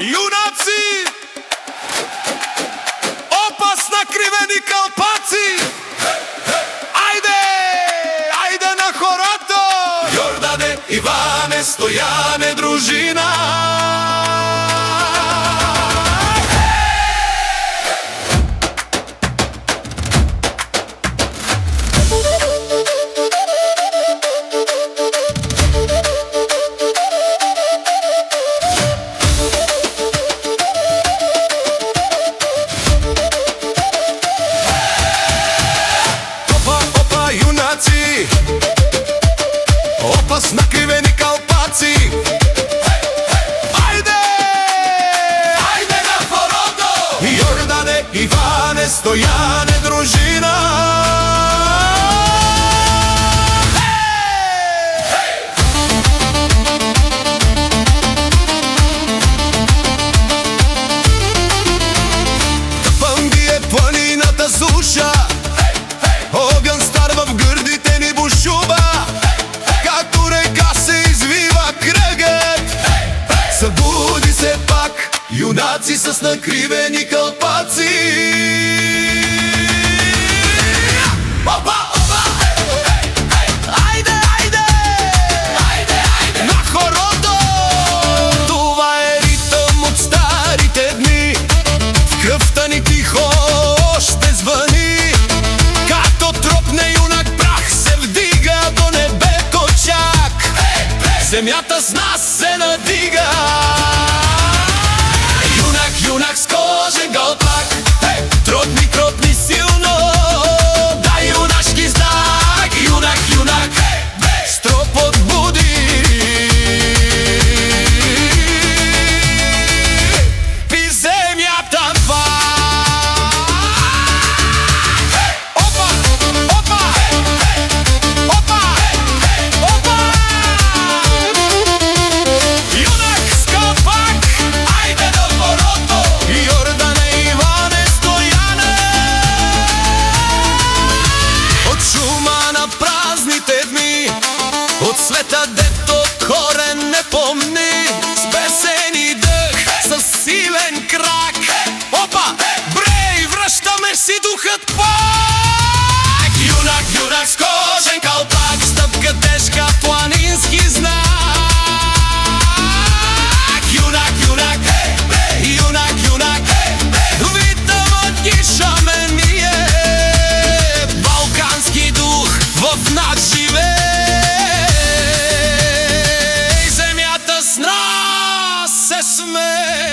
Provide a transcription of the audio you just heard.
Юнаци! Опасна кривени кълпаци! Айде! Айде на хорото! Йордане, Иване, Стояне, дружина! Опасна кривени кълпаци! Айде! Айде на хорото! Йордане, Иване, Стояне, дружина! Тъпъм ги е планината суша, огън стар в гърдите ни бушува. Събуди се пак, юнаци с накривени кълпаци. Опа, опа! Айде, айде! Айде, айде! На хорото! Това е ритъм от старите дни. В кръвта ни тихо още звъни. Като тропне юнак, прах се вдига до небето чак. Земята с нас се надига. Юнак с кожен гълпак, тропни, тропни силно. Дай юнашки знак, юнак, стропот буди. Пи земята два. Опа, опа, опа, опа. Юнак с гълпак, айде на хорото. Йордане, Иване, Стояне. От шума на празните дни, от света дето корен не помни. С песен и дъх, с силен крак. Опа, брей, връщаме си духът пак. Юнак с кожен кълпак, стъпка тежка, планински знак. Юнак, ритъмът ги шамение. Балкански дух в нас живее. Земята с нас се смее.